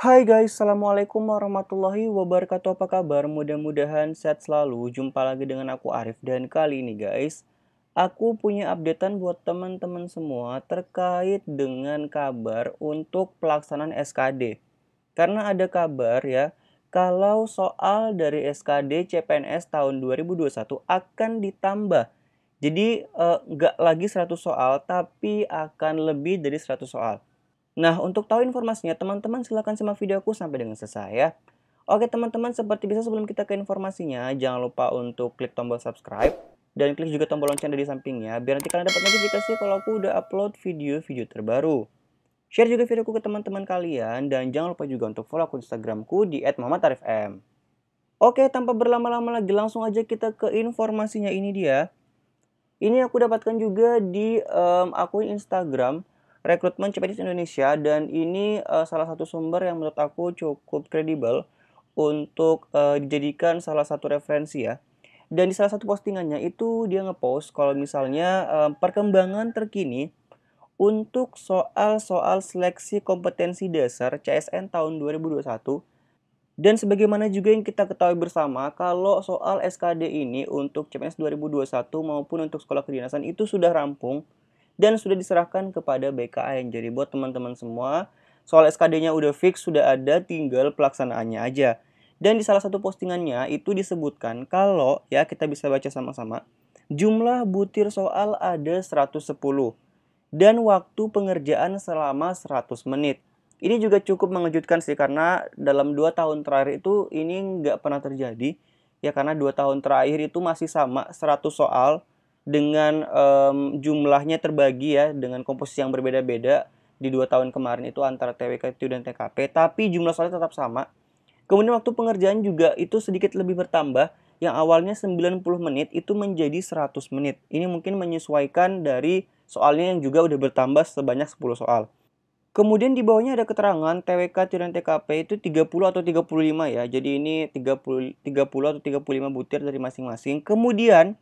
Hai guys, Assalamualaikum warahmatullahi wabarakatuh. Apa kabar? Mudah-mudahan sehat selalu. Jumpa lagi dengan aku Arif. Dan kali ini guys, aku punya updatean buat teman-teman semua terkait dengan kabar untuk pelaksanaan SKD. Karena ada kabar ya, kalau soal dari SKD CPNS tahun 2021 akan ditambah. Jadi nggak lagi 100 soal, tapi akan lebih dari 100 soal. Nah, untuk tahu informasinya, teman-teman silahkan simak videoku sampai dengan selesai ya. Oke teman-teman, seperti biasa sebelum kita ke informasinya, jangan lupa untuk klik tombol subscribe dan klik juga tombol lonceng dari sampingnya, biar nanti kalian dapat notifikasi kalau aku udah upload video-video terbaru. Share juga videoku ke teman-teman kalian, dan jangan lupa juga untuk follow akun Instagramku di @muhammadarifm. Oke, tanpa berlama-lama lagi, langsung aja kita ke informasinya. Ini dia. Ini aku dapatkan juga di akun Instagram Rekrutmen CPNS Indonesia, dan ini salah satu sumber yang menurut aku cukup kredibel untuk dijadikan salah satu referensi ya. Dan di salah satu postingannya itu dia ngepost kalau misalnya perkembangan terkini untuk soal-soal seleksi kompetensi dasar CSN tahun 2021. Dan sebagaimana juga yang kita ketahui bersama, kalau soal SKD ini untuk CPNS 2021 maupun untuk sekolah kedinasan itu sudah rampung dan sudah diserahkan kepada BKN. Jadi buat teman-teman semua, soal SKD-nya udah fix, sudah ada, tinggal pelaksanaannya aja. Dan di salah satu postingannya itu disebutkan kalau, ya kita bisa baca sama-sama, jumlah butir soal ada 110 dan waktu pengerjaan selama 100 menit. Ini juga cukup mengejutkan sih, karena dalam 2 tahun terakhir itu ini nggak pernah terjadi. Ya karena 2 tahun terakhir itu masih sama 100 soal dengan jumlahnya terbagi ya dengan komposisi yang berbeda-beda. Di 2 tahun kemarin itu antara TWK dan TKP, tapi jumlah soalnya tetap sama. Kemudian waktu pengerjaan juga itu sedikit lebih bertambah, yang awalnya 90 menit itu menjadi 100 menit. Ini mungkin menyesuaikan dari soalnya yang juga udah bertambah sebanyak 10 soal. Kemudian di bawahnya ada keterangan TWK dan TKP itu 30 atau 35 ya. Jadi ini 30 atau 35 butir dari masing-masing. Kemudian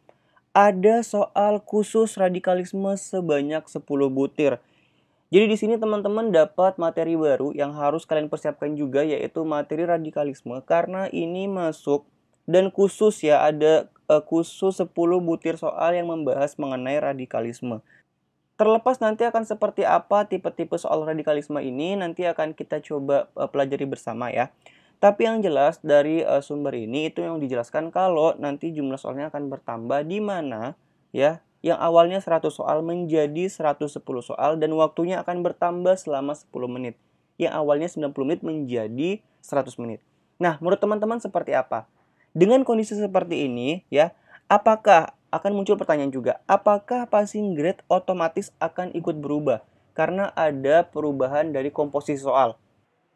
ada soal khusus radikalisme sebanyak 10 butir. Jadi di sini teman-teman dapat materi baru yang harus kalian persiapkan juga, yaitu materi radikalisme, karena ini masuk dan khusus ya, ada khusus 10 butir soal yang membahas mengenai radikalisme. Terlepas nanti akan seperti apa tipe-tipe soal radikalisme ini, nanti akan kita coba pelajari bersama ya. Tapi yang jelas dari sumber ini itu yang dijelaskan kalau nanti jumlah soalnya akan bertambah, di mana ya yang awalnya 100 soal menjadi 110 soal dan waktunya akan bertambah selama 10 menit. Yang awalnya 90 menit menjadi 100 menit. Nah, menurut teman-teman seperti apa? Dengan kondisi seperti ini ya, apakah akan muncul pertanyaan juga, apakah passing grade otomatis akan ikut berubah karena ada perubahan dari komposisi soal?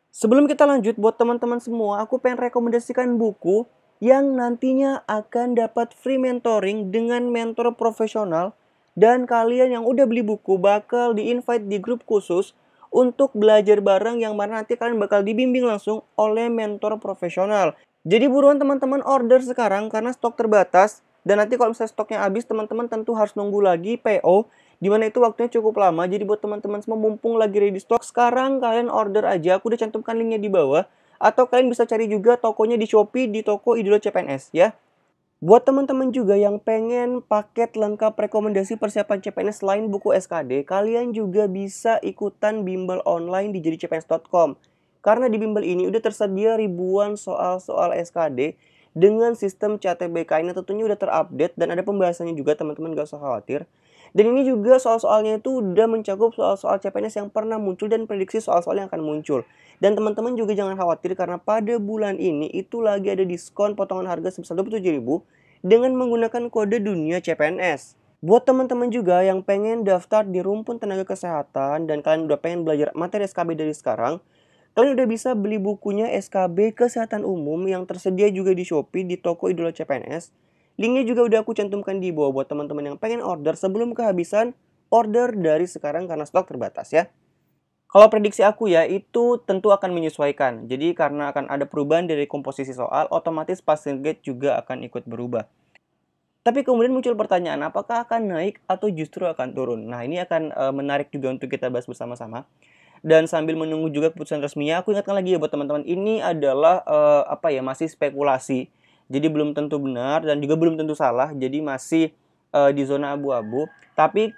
Sebelum kita lanjut, buat teman-teman semua, aku pengen rekomendasikan buku yang nantinya akan dapat free mentoring dengan mentor profesional, dan kalian yang udah beli buku bakal di-invite di grup khusus untuk belajar bareng, yang mana nanti kalian bakal dibimbing langsung oleh mentor profesional. Jadi buruan teman-teman order sekarang karena stok terbatas, dan nanti kalau misalnya stoknya habis, teman-teman tentu harus nunggu lagi PO, dimana itu waktunya cukup lama. Jadi buat teman-teman semua, mumpung lagi ready stock, sekarang kalian order aja. Aku udah cantumkan linknya di bawah. Atau kalian bisa cari juga tokonya di Shopee, di toko Idola CPNS ya. Buat teman-teman juga yang pengen paket lengkap rekomendasi persiapan CPNS selain buku SKD, kalian juga bisa ikutan bimbel online di jadicpns.com. Karena di bimbel ini udah tersedia ribuan soal-soal SKD dengan sistem CATBK ini, tentunya udah terupdate dan ada pembahasannya juga, teman-teman gak usah khawatir. Dan ini juga soal-soalnya itu udah mencakup soal-soal CPNS yang pernah muncul dan prediksi soal-soal yang akan muncul. Dan teman-teman juga jangan khawatir, karena pada bulan ini itu lagi ada diskon potongan harga sebesar 27.000 dengan menggunakan kode dunia CPNS. Buat teman-teman juga yang pengen daftar di Rumpun Tenaga Kesehatan dan kalian udah pengen belajar materi SKB dari sekarang, kalian udah bisa beli bukunya SKB Kesehatan Umum yang tersedia juga di Shopee di toko Idola CPNS. Linknya juga udah aku cantumkan di bawah buat teman-teman yang pengen order sebelum kehabisan. Order dari sekarang karena stok terbatas ya. Kalau prediksi aku ya, itu tentu akan menyesuaikan. Jadi karena akan ada perubahan dari komposisi soal, otomatis passing grade juga akan ikut berubah. Tapi kemudian muncul pertanyaan, apakah akan naik atau justru akan turun? Nah, ini akan menarik juga untuk kita bahas bersama-sama. Dan sambil menunggu juga keputusan resminya, aku ingatkan lagi ya buat teman-teman, ini adalah masih spekulasi. Jadi belum tentu benar dan juga belum tentu salah. Jadi masih di zona abu-abu. Tapi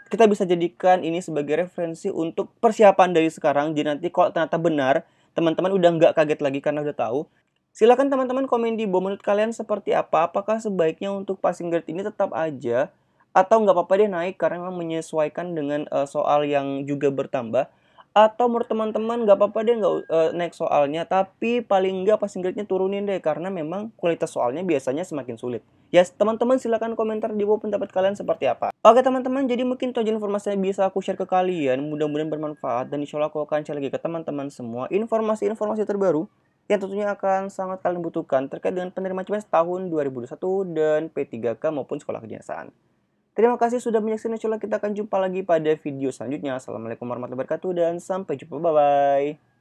kita bisa jadikan ini sebagai referensi untuk persiapan dari sekarang. Jadi nanti kalau ternyata benar, teman-teman udah nggak kaget lagi karena udah tahu. Silakan teman-teman komen di bawah, menurut kalian seperti apa? Apakah sebaiknya untuk passing grade ini tetap aja atau nggak apa-apa deh naik karena memang menyesuaikan dengan soal yang juga bertambah? Atau menurut teman-teman nggak apa-apa deh nggak naik soalnya, tapi paling nggak passing grade-nya turunin deh karena memang kualitas soalnya biasanya semakin sulit. Ya, teman-teman silakan komentar di bawah pendapat kalian seperti apa. Oke teman-teman, jadi mungkin itu aja informasi yang bisa aku share ke kalian. Mudah-mudahan bermanfaat dan insya Allah aku akan share lagi ke teman-teman semua informasi-informasi terbaru yang tentunya akan sangat kalian butuhkan terkait dengan penerimaan CPNS tahun 2021 dan P3K maupun sekolah kedinasan. Terima kasih sudah menyaksikan. Insya Allah kita akan jumpa lagi pada video selanjutnya. Assalamualaikum warahmatullahi wabarakatuh dan sampai jumpa. Bye-bye.